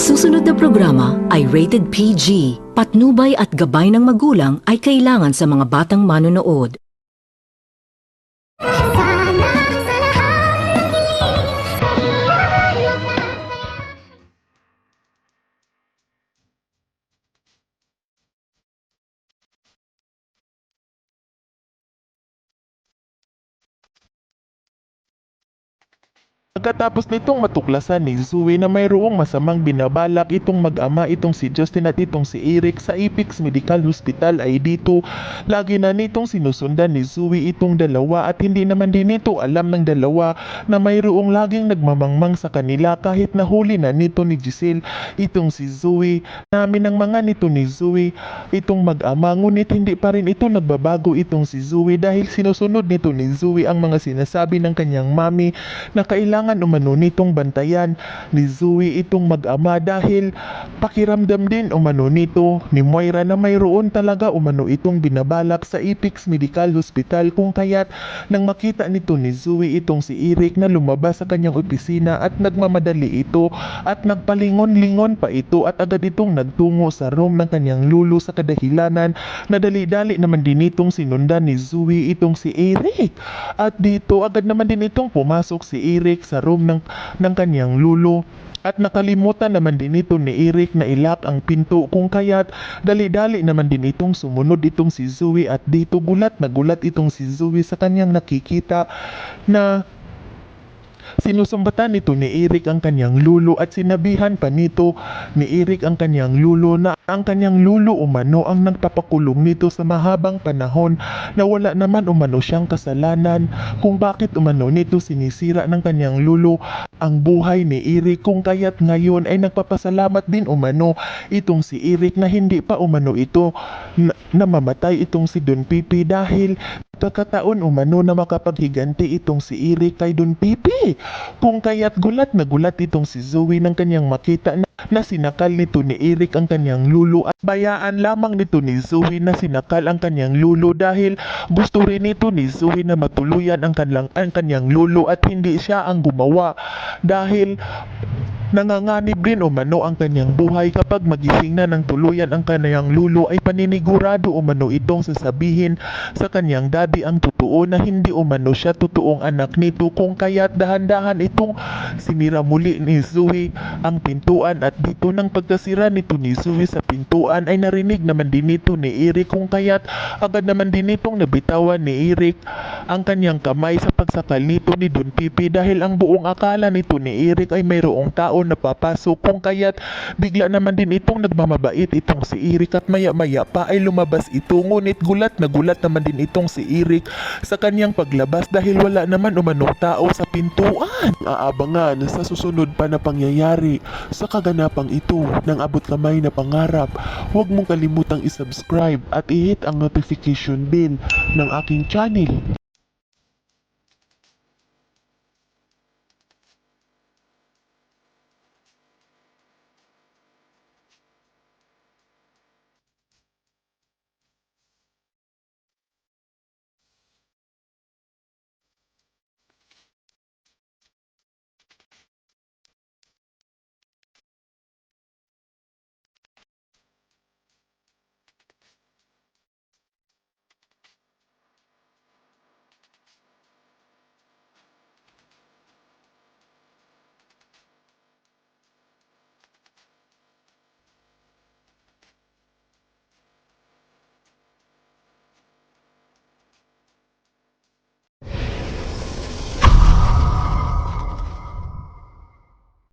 susunod na programa ay rated PG. Patnubay at gabay ng magulang ay kailangan sa mga batang manonood. Pagkatapos nitong matuklasan ni Zoe na mayroong masamang binabalak itong mag-ama itong si Justin at itong si Eric sa Apex Medical Hospital ay dito lagi na nitong sinusundan ni Zoe itong dalawa at hindi naman din nito alam ng dalawa na mayroong laging nagmamangmang sa kanila kahit nahuli na nito ni Giselle itong si Zoe. Namin ng mga nito ni Zoe itong mag-ama ngunit hindi pa rin ito nagbabago itong si Zoe dahil sinusunod nito ni Zoe ang mga sinasabi ng kanyang mami na kailangan umano nitong bantayan ni Zoe itong mag-ama dahil pakiramdam din umano nito ni Moira na mayroon talaga umano itong binabalak sa Apex Medical Hospital kung kaya't nang makita nito ni Zoe itong si Eric na lumabas sa kanyang opisina at nagmamadali ito at nagpalingon-lingon pa ito at agad itong nagtungo sa room ng kanyang lulu sa kadahilanan na dali-dali naman din itong sinundan ni Zoe itong si Eric at dito agad naman din itong pumasok si Eric sa room ng kanyang lulu at nakalimutan naman din ito ni Eric na ilak ang pinto kung kaya't dali-dali naman din itong sumunod itong si Zoe at dito gulat na gulat itong si Zoe sa kanyang nakikita na sinusumbatan nito ni Eric ang kanyang lulo at sinabihan pa nito ni Eric ang kanyang lulo na ang kanyang lulo umano ang nagpapakulong nito sa mahabang panahon na wala naman umano siyang kasalanan kung bakit umano nito sinisira ng kanyang lulo ang buhay ni Eric kung kaya't ngayon ay nagpapasalamat din umano itong si Eric na hindi pa umano ito namamatay itong si Don Pipi dahil pagkataon umano na makapaghiganti itong si Eric kay Don Pipi. Kung kaya't gulat na gulat itong si Zoe nang kanyang makita na sinakal nito ni Eric ang kanyang lulo at bayaan lamang nito ni Zoe na sinakal ang kanyang lulo dahil gusto rin nito ni Zoe na matuluyan ang kanyang lulo at hindi siya ang gumawa dahil nanganganib rin umano ang kanyang buhay kapag magising na ng tuluyan ang kanyang lulo ay paninigurado umano itong sasabihin sa kanyang daddy ang totoo na hindi umano siya totoong anak nito kung kaya't dahan-dahan itong sinira muli ni Zoe ang pintuan at dito ng pagkasira nito ni Zoe sa pintuan ay narinig naman din nito ni Eric kung kaya't agad naman din itong nabitawan ni Eric ang kanyang kamay sa pagsakal nito ni Don Pipi dahil ang buong akala nito ni Eric ay mayroong tao na papasok kung kaya't bigla naman din itong nagmamabait itong si Eric at maya-maya pa ay lumabas ito ngunit gulat na gulat naman din itong si Eric sa kanyang paglabas dahil wala naman umanong tao sa pintuan. Aabangan sa susunod pa na pangyayari sa kaganapang ito ng abot kamay na pangarap. Huwag mong kalimutang isubscribe at i-hit ang notification bell ng aking channel.